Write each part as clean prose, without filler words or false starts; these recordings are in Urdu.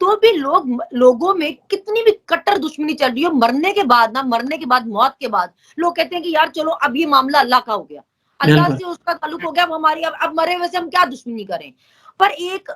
تو بھی لوگوں میں کتنی بھی کٹر دشمنی چل رہی ہو، مرنے کے بعد موت کے بعد لوگ کہتے ہیں کہ یار چلو اب یہ معاملہ اللہ کا ہو گیا، اللہ سے اس کا تعلق ہو گیا، اب ہماری اب مرے ہوئے سے ہم کیا دشمنی کریں. پر ایک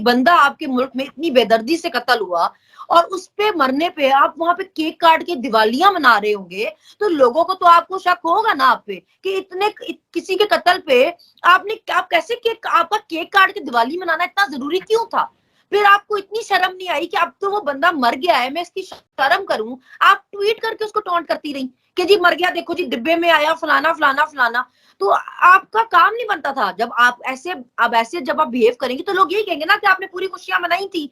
بندہ آپ کے ملک میں اتنی بے دردی سے قتل ہوا اور اس پہ مرنے پہ آپ وہاں پہ کیک کاٹ کے دیوالیاں منا رہے ہوں گے، تو لوگوں کو تو آپ کو شک ہوگا نا آپ پہ کہ اتنے کسی کے قتل پہ آپ کیسے آپ کا کیک کاٹ کے دیوالی منانا اتنا ضروری کیوں تھا؟ پھر آپ کو اتنی شرم نہیں آئی کہ اب تو وہ بندہ مر گیا ہے، میں اس کی شرم کروں؟ آپ ٹویٹ کر کے اس کو ٹونٹ کرتی رہی کہ جی مر گیا، دیکھو جی ڈبے میں آیا فلانا فلانا فلانا. تو آپ کا کام نہیں بنتا تھا جب آپ ایسے جب آپ بہیو کریں گے تو لوگ یہی کہیں گے نا کہ آپ نے پوری خوشیاں منائی تھی.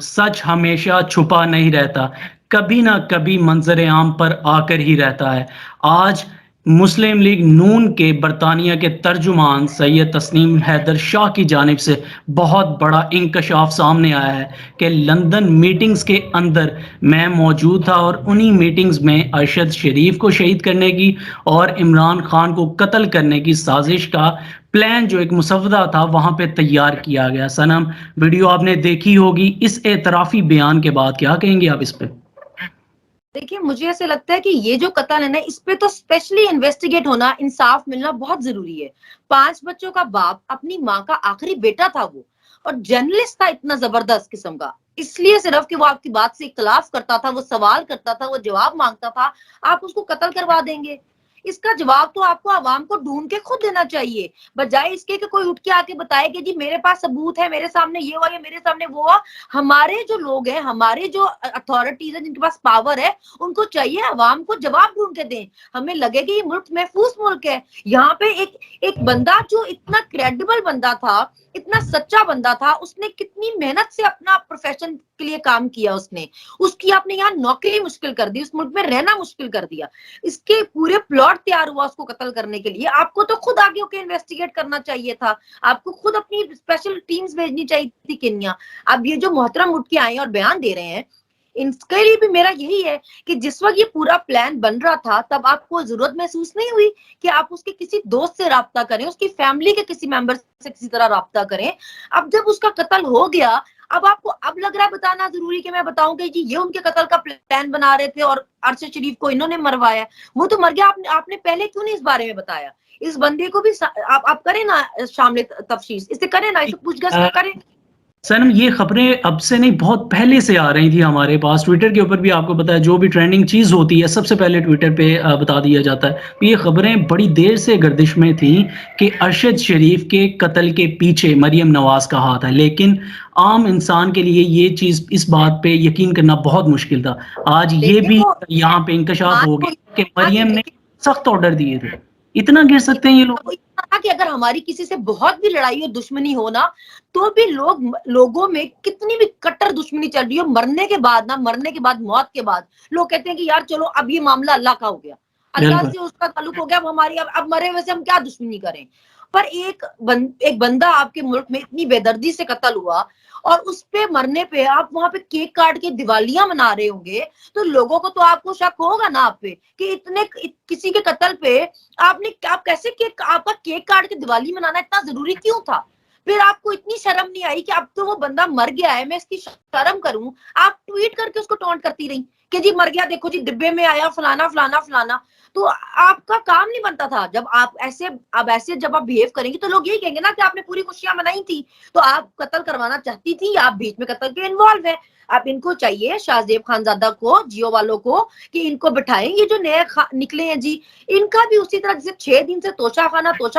سچ ہمیشہ چھپا نہیں رہتا، کبھی نہ کبھی منظر عام پر آ کر ہی رہتا ہے. آج مسلم لیگ نون کے برطانیہ کے ترجمان سید تسنیم حیدر شاہ کی جانب سے بہت بڑا انکشاف سامنے آیا ہے کہ لندن میٹنگز کے اندر میں موجود تھا اور انہی میٹنگز میں ارشد شریف کو شہید کرنے کی اور عمران خان کو قتل کرنے کی سازش کا پلان جو ایک مسودہ تھا وہاں پہ تیار کیا گیا. سنم ویڈیو آپ نے دیکھی ہوگی، اس اعترافی بیان کے بعد کیا کہیں گے آپ اس پہ؟ دیکھیے مجھے ایسے لگتا ہے کہ یہ جو قتل ہے نا، اس پہ تو اسپیشلی انویسٹیگیٹ ہونا، انصاف ملنا بہت ضروری ہے. 5 بچوں کا باپ، اپنی ماں کا آخری بیٹا تھا وہ، اور جرنلسٹ تھا اتنا زبردست قسم کا. اس لیے صرف کہ وہ آپ کی بات سے اختلاف کرتا تھا، وہ سوال کرتا تھا، وہ جواب مانگتا تھا، آپ اس کو قتل کروا دیں گے؟ اس کا جواب تو آپ کو عوام کو ڈھونڈ کے خود دینا چاہیے، بجائے اس کے کہ کوئی اٹھ کے آ کے بتائے کہ جی میرے پاس ثبوت ہے، میرے سامنے یہ ہوا یا میرے سامنے وہ ہوا. ہمارے جو لوگ ہیں، ہمارے جو اتھارٹیز ہیں، جن کے پاس پاور ہے، ان کو چاہیے عوام کو جواب ڈھونڈ کے دیں. ہمیں لگے کہ یہ ملک محفوظ ملک ہے. یہاں پہ ایک بندہ جو اتنا کریڈیبل بندہ تھا، اتنا سچا بندہ تھا، اس نے کتنی محنت سے اپنا پروفیشن کے لیے کام کیا. اس کی آپ نے یہاں نوکری مشکل کر دی، اس ملک میں رہنا مشکل کر دیا. اس کے پورے پلاٹ تیار ہوا اس کو قتل کرنے کے لیے. آپ کو تو خود آگے ہو کے انویسٹیگیٹ کرنا چاہیے تھا، آپ کو خود اپنی اسپیشل ٹیمز بھیجنی چاہیے تھی کنیا. اب یہ جو محترم اٹھ کے آئے اور بیان دے رہے ہیں، ان کے لیے بھی میرا یہی ہے کہ جس وقت یہ پورا پلان بن رہا تھا تب آپ کو ضرورت محسوس نہیں ہوئی کہ آپ اس کے کسی دوست سے رابطہ کریں، اس کی فیملی کے کسی ممبر سے کسی طرح رابطہ کریں؟ اب جب اس کا قتل ہو گیا، اب آپ کو اب لگ رہا ہے بتانا ضروری کہ میں بتاؤں کہ جی یہ ان کے قتل کا پلان بنا رہے تھے اور ارشد شریف کو انہوں نے مروایا؟ وہ تو مر گیا، آپ نے پہلے کیوں نہیں اس بارے میں بتایا؟ اس بندے کو بھی آپ کریں نا شامل تفتیش، اس سے کریں نا، اس سے پوچھ گچھ کریں. سنم یہ خبریں اب سے نہیں، بہت پہلے سے آ رہی تھی ہمارے پاس. ٹویٹر کے اوپر بھی آپ کو پتا ہے جو بھی ٹرینڈنگ چیز ہوتی ہے سب سے پہلے ٹویٹر پہ بتا دیا جاتا ہے. یہ خبریں بڑی دیر سے گردش میں تھیں کہ ارشد شریف کے قتل کے پیچھے مریم نواز کا ہاتھ ہے، لیکن عام انسان کے لیے یہ چیز اس بات پہ یقین کرنا بہت مشکل تھا. آج یہ بھی یہاں پہ انکشاف ہو گیا کہ مریم نے سخت آرڈر دیے تھے. اتنا کہہ سکتے ہیں یہ لوگ کہ اگر ہماری کسی سے بہت بھی لڑائی اور دشمنی ہونا، تو بھی لوگوں میں کتنی بھی کٹر دشمنی چل رہی ہو، مرنے کے بعد موت کے بعد لوگ کہتے ہیں کہ یار چلو اب یہ معاملہ اللہ کا ہو گیا، اللہ سے اس کا تعلق ہو گیا، اب ہماری اب مرے ہوئے سے ہم کیا دشمنی کریں؟ پر ایک بندہ آپ کے ملک میں اتنی بے دردی سے قتل ہوا اور اس پہ مرنے پہ آپ وہاں پہ کیک کاٹ کے دیوالیاں منا رہے ہوں گے، تو لوگوں کو تو آپ کو شک ہوگا نا آپ پہ کہ اتنے کسی کے قتل پہ آپ کیسے آپ کا کیک کاٹ کے دیوالی منانا اتنا ضروری کیوں تھا؟ پھر آپ کو اتنی شرم نہیں آئی کہ اب تو وہ بندہ مر گیا ہے، میں اس کی شرم کروں؟ آپ ٹویٹ کر کے اس کو ٹونٹ کرتی رہی کہ جی مر گیا، دیکھو جی ڈبے میں آیا فلانا فلانا فلانا. تو آپ کا کام نہیں بنتا تھا جب آپ ایسے جب آپ بہیو کریں گے تو لوگ یہی کہیں گے نا کہ آپ نے پوری خوشیاں منائی تھی. تو آپ قتل کروانا چاہتی تھی یا آپ بیچ میں قتل کے انوالو ہیں؟ اب ان کو چاہیے، شاہ زیب خانزادہ کو، جیو والوں کو، کہ ان کو بٹھائیں. یہ جو نئے نکلے ہیں جی، ان کا بھی اسی طرح جیسے 6 دن سے توشہ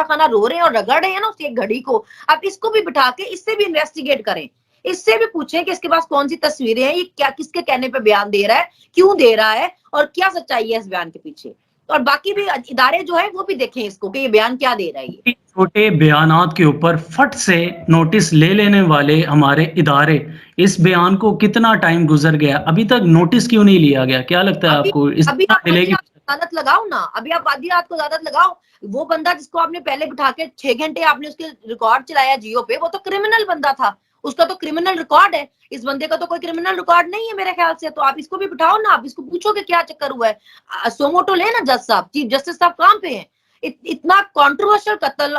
خانہ رو رہے ہیں اور رگڑ رہے ہیں نا اس ایک گھڑی کو، اب اس کو بھی بٹھا کے اس سے بھی انویسٹیگیٹ کریں، اس سے بھی پوچھیں کہ اس کے پاس کون سی تصویریں ہیں، یہ کیا کس کے کہنے پہ بیان دے رہا ہے، کیوں دے رہا ہے، اور کیا سچائی ہے اس بیان کے پیچھے. اور باقی بھی ادارے جو ہیں وہ بھی دیکھیں اس کو کہ یہ بیان کیا دے رہا ہے. یہ چھوٹے بیانات کے اوپر فٹ سے نوٹس لے لینے والے ہمارے ادارے، اس بیان کو کتنا ٹائم گزر گیا، ابھی تک نوٹس کیوں نہیں لیا گیا؟ کیا لگتا ہے آپ کو اس ابھی آپ ملے آدھی گی؟ رات کو عدالت لگاؤ نا، ابھی آپ آدھی رات کو عدالت لگاؤ. وہ بندہ جس کو آپ نے پہلے بٹھا کے 6 گھنٹے آپ نے اس کے ریکارڈ چلایا جیو پہ، وہ تو کرمنل بندہ تھا، اس کا تو کرمنل ریکارڈ ہے. اس بندے کا تو کوئی کرمنل ریکارڈ نہیں ہے میرے خیال سے. تو آپ اس کو بھی بٹھاؤ نا، آپ اس کو پوچھو کہ کیا چکر ہوا ہے. سوموٹو لے نا جج صاحب، چیف جسٹس صاحب کہاں پہ ہیں؟ اتنا کانٹروورشل قتل،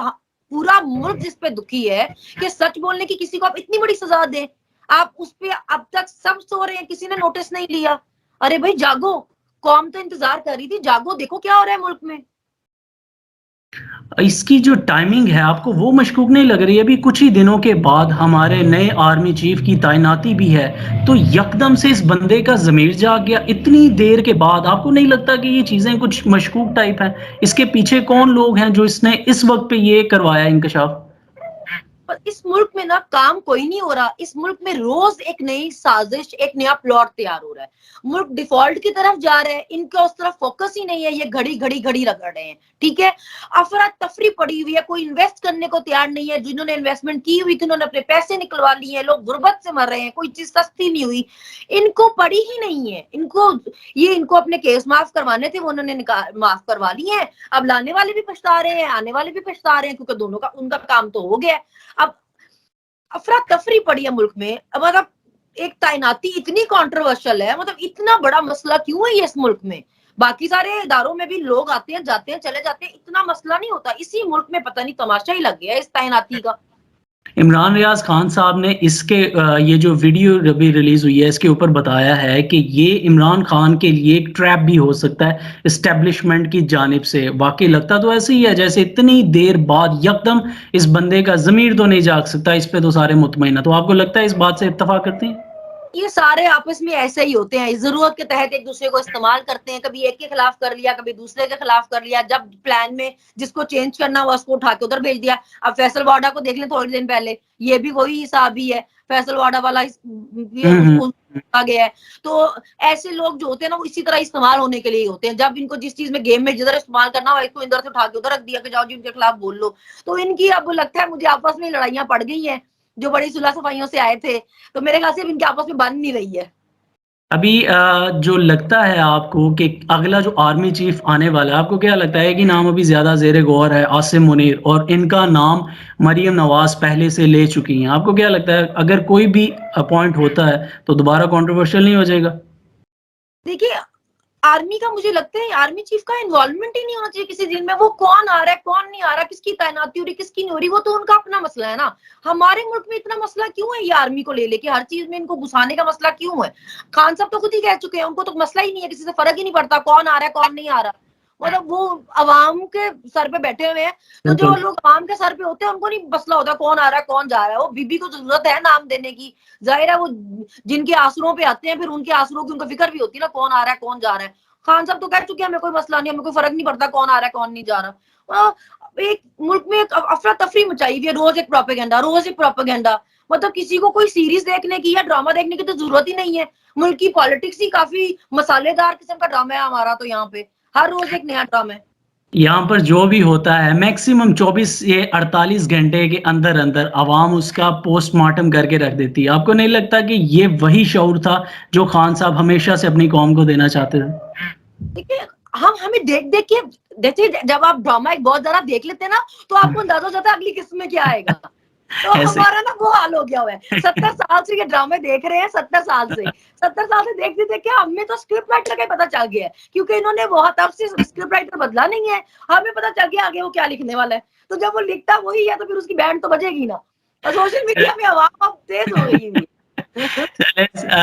پورا ملک جس پہ دکھی ہے کہ سچ بولنے کی کسی کو آپ اتنی بڑی سزا دیں. آپ اس پہ اب تک سب سو رہے ہیں, کسی نے نوٹس نہیں لیا. ارے بھائی جاگو, قوم تو انتظار کر رہی تھی, جاگو, دیکھو کیا ہو رہا ہے ملک میں. اس کی جو ٹائمنگ ہے آپ کو وہ مشکوک نہیں لگ رہی؟ ابھی کچھ ہی دنوں کے بعد ہمارے نئے آرمی چیف کی تعیناتی بھی ہے, تو یکدم سے اس بندے کا ضمیر جاگ گیا اتنی دیر کے بعد. آپ کو نہیں لگتا کہ یہ چیزیں کچھ مشکوک ٹائپ ہیں؟ اس کے پیچھے کون لوگ ہیں جو اس نے اس وقت پہ یہ کروایا انکشاف؟ پر اس ملک میں نا کام کوئی نہیں ہو رہا. اس ملک میں روز ایک نئی سازش, ایک نیا پلاٹ تیار ہو رہا ہے. ملک ڈیفالٹ کی طرف جا رہا ہے, ان کا اس طرف فوکس ہی نہیں ہے, یہ گھڑی گھڑی گھڑی رگڑ رہے ہیں. ٹھیک ہے, افراتفری پڑی ہوئی ہے, کوئی انویسٹ کرنے کو تیار نہیں ہے. جنہوں نے انویسٹمنٹ کی ہوئی تھی انہوں نے اپنے پیسے نکلوا لیے ہیں, لوگ غربت سے مر رہے ہیں, کوئی چیز سستی نہیں ہوئی. ان کو پڑی ہی نہیں ہے. ان کو اپنے کیس معاف کروانے تھے, وہ انہوں نے معاف کروا لیے ہیں. اب لانے والے بھی پچھتا رہے ہیں, آنے والے بھی پچھتا رہے ہیں, کیونکہ دونوں کا ان کا کام تو ہو گیا ہے. اب افراتفری پڑی ہے ملک میں. اب مطلب ایک تعیناتی اتنی کانٹروورشل ہے, مطلب اتنا بڑا مسئلہ کیوں ہے یہ اس ملک میں؟ باقی سارے اداروں میں بھی لوگ آتے ہیں, جاتے ہیں, چلے جاتے ہیں, اتنا مسئلہ نہیں ہوتا. اسی ملک میں پتہ نہیں تماشا ہی لگ گیا ہے اس تعیناتی کا. عمران ریاض خان صاحب نے اس کے یہ جو ویڈیو ابھی ریلیز ہوئی ہے اس کے اوپر بتایا ہے کہ یہ عمران خان کے لیے ایک ٹریپ بھی ہو سکتا ہے اسٹیبلشمنٹ کی جانب سے. واقعی لگتا تو ایسے ہی ہے جیسے اتنی دیر بعد یکدم اس بندے کا ضمیر تو نہیں جاگ سکتا, اس پہ تو سارے مطمئن ہیں. تو آپ کو لگتا ہے اس بات سے اتفاق کرتے ہیں؟ یہ سارے آپس میں ایسے ہی ہوتے ہیں, ضرورت کے تحت ایک دوسرے کو استعمال کرتے ہیں. کبھی ایک کے خلاف کر لیا, کبھی دوسرے کے خلاف کر لیا. جب پلان میں جس کو چینج کرنا ہوا اس کو اٹھا کے ادھر بھیج دیا. اب فیصل واڈا کو دیکھ لیں تھوڑے دن پہلے, یہ بھی وہی حساب ہی ہے. فیصل واڈا والا آ گیا ہے. تو ایسے لوگ جو ہوتے ہیں نا وہ اسی طرح استعمال ہونے کے لیے ہوتے ہیں. جب ان کو جس چیز میں گیم میں جدھر استعمال کرنا ہو اس کو ادھر سے اٹھا کے ادھر رکھ دیا کہ جاؤ جی ان کے خلاف بول لو. تو ان کی اب لگتا ہے مجھے آپس میں لڑائیاں پڑ گئی ہیں. جو بڑی صلح صفائیوں سے آئے تھے تو میرے خیال سے ان کے آپس میں بن نہیں رہی ہے. ابھی جو لگتا ہے آپ کو کہ اگلا جو آرمی چیف آنے والا ہے, آپ کو کیا لگتا ہے کہ نام ابھی زیادہ زیر غور ہے عاصم منیر, اور ان کا نام مریم نواز پہلے سے لے چکی ہیں. آپ کو کیا لگتا ہے اگر کوئی بھی اپوائنٹ ہوتا ہے تو دوبارہ کنٹروورشل نہیں ہو جائے گا؟ دیکھیے آرمی کا مجھے لگتا ہے آرمی چیف کا انوالومنٹ ہی نہیں ہونا چاہیے کسی دن میں. وہ کون آ رہا ہے کون نہیں آ رہا, کس کی تعیناتی ہو رہی کس کی نہیں ہو رہی, وہ تو ان کا اپنا مسئلہ ہے نا. ہمارے ملک میں اتنا مسئلہ کیوں ہے یہ آرمی کو لے لے کے, ہر چیز میں ان کو گھسانے کا مسئلہ کیوں ہے؟ خان صاحب تو خود ہی کہہ چکے ہیں ان کو تو مسئلہ ہی نہیں ہے, کسی سے فرق ہی نہیں پڑتا کون آ رہا ہے کون نہیں آ رہا. مطلب وہ عوام کے سر پہ بیٹھے ہوئے ہیں. تو جو بالکل. لوگ عوام کے سر پہ ہوتے ہیں ان کو نہیں مسئلہ ہوتا کون آ رہا ہے کون جا رہا ہے. وہ بی بی کو ضرورت ہے نام دینے کی, ظاہر ہے وہ جن کے آسروں پہ آتے ہیں پھر ان کے آسروں کی ان کو فکر بھی ہوتی ہے نا کون آ رہا ہے کون جا رہا ہے. خان صاحب تو کہہ چکے ہیں ہمیں کوئی مسئلہ نہیں, ہمیں کوئی فرق نہیں پڑتا کون آ رہا ہے کون نہیں جا رہا. ایک ملک میں ایک افراتفری مچائی ہوئی ہے, روز ایک پروپیگنڈا روز ایک پروپیگنڈا. مطلب کسی کو کوئی سیریز دیکھنے کی یا ڈرامہ دیکھنے کی تو ضرورت ہی نہیں ہے. ملک کی پالیٹکس ہی کافی مسالے دار قسم کا ڈرامہ ہے ہمارا تو یہاں پہ ہر روز ایک نیا ڈرامہ ہے. یہاں پر جو بھی ہوتا ہے میکسیمم 24 سے 48 گھنٹے کے اندر اندر عوام اس کا پوسٹ مارٹم کر کے رکھ دیتی ہے. آپ کو نہیں لگتا کہ یہ وہی شعور تھا جو خان صاحب ہمیشہ سے اپنی قوم کو دینا چاہتے تھے؟ دیکھیے ہمیں دیکھ دیکھ کے دیکھیے جب آپ ڈرامہ ایک بہت زیادہ دیکھ لیتے ہیں نا تو آپ کو اندازہ ہو جاتا ہے اگلی قسط میں کیا آئے گا. تو ایسے ہمارا نا وہ حال ہو گیا ہوا ہے. 70 سال سے یہ ڈرامے دیکھ رہے ہیں, 70 سال سے دیکھتے دیکھتے ہمیں تو اسکرپٹ رائٹر کا پتا چل گیا ہے, کیونکہ انہوں نے بہت اب سے اسکرپٹ رائٹر بدلا نہیں ہے. ہمیں پتا چل گیا آگے وہ کیا لکھنے والا ہے. تو جب وہ لکھتا وہی ہے تو پھر اس کی بینڈ تو بجے گی نا. اور سوشل میڈیا میں عوام اب تیز ہو گئی ہوئی ہے.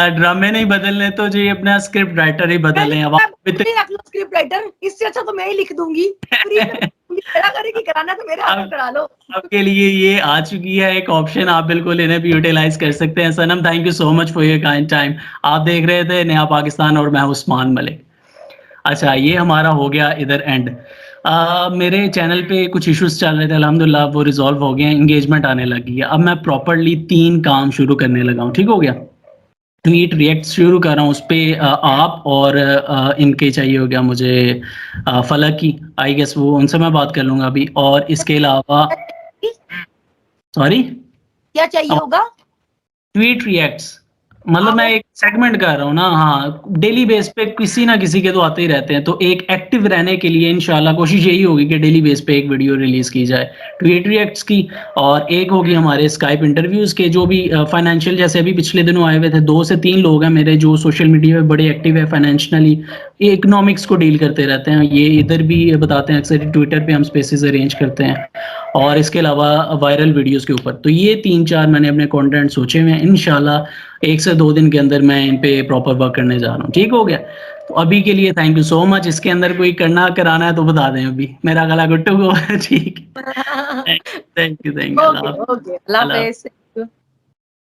ڈرامے نہیں بدلنے تو جی اپنا اسکرپٹ رائٹر ہی بدل لیں. رکھ لو اسکرپٹ رائٹر, اس سے اچھا تو میں ہی لکھ دوں گی فری میں. میرا کرے گی کرانا تو میرے ہاتھ میں کرا لو. آپ کے لیے یہ آ چکی ہے ایک آپشن, آپ بالکل انہیں بھی یوٹیلائز کر سکتے ہیں. Sanam thank you so much for your kind time. آپ دیکھ رہے تھے نیا پاکستان اور میں عثمان ملک. اچھا یہ ہمارا ہو گیا ادھر اینڈ. میرے چینل پہ کچھ ایشوز چل رہے تھے, الحمدللہ وہ ریزالو ہو گئے ہیں, انگیجمنٹ آنے لگی ہے. اب میں پراپرلی 3 کام شروع کرنے لگا ہوں. ٹھیک ہو گیا, ٹویٹ ریئیکٹ شروع کر رہا ہوں. اس پہ آپ اور ان کے چاہیے ہو گیا مجھے فلک کی, آئی گیس وہ ان سے میں بات کر لوں گا ابھی. اور اس کے علاوہ سوری کیا چاہیے ہوگا, ٹویٹ ریئیکٹس, مطلب میں ایک سیگمنٹ کر رہا ہوں نا. ہاں ڈیلی بیس پہ کسی نہ کسی کے تو آتے ہی رہتے ہیں, تو ایک ایکٹیو رہنے کے لیے انشاءاللہ کوشش یہی ہوگی کہ ڈیلی بیس پہ ایک ویڈیو ریلیز کی جائے ٹویٹ ریئیکٹس کی. اور ایک ہوگی ہمارے اسکائپ انٹرویوز کے, جو بھی فائنینشیل, جیسے ابھی پچھلے دنوں آئے ہوئے تھے 2 سے 3 لوگ ہیں میرے جو سوشل میڈیا پہ بڑے ایکٹیو ہے فائنینشلی, اکنامکس کو ڈیل کرتے رہتے ہیں. یہ ادھر بھی بتاتے ہیں, اکثر ٹویٹر پہ ہم اسپیسز ارینج کرتے ہیں. اور اس کے علاوہ وائرل ویڈیوز کے اوپر. تو یہ 3-4 میں نے اپنے کانٹینٹ سوچے ہوئے ہیں. انشاءاللہ 1 سے 2 دن کے اندر میں ان پہ پراپر ورک کرنے جا رہا ہوں. ٹھیک ہو گیا؟ تو ابھی کے لیے تھینک یو سو مچ. اس کے اندر کوئی کرانا ہے تو بتا دیں. ابھی میرا گلا گٹو کو ٹھیک. Thank you. اللہ اوکے حافظ. اوکے، اللہ اللہ حافظ.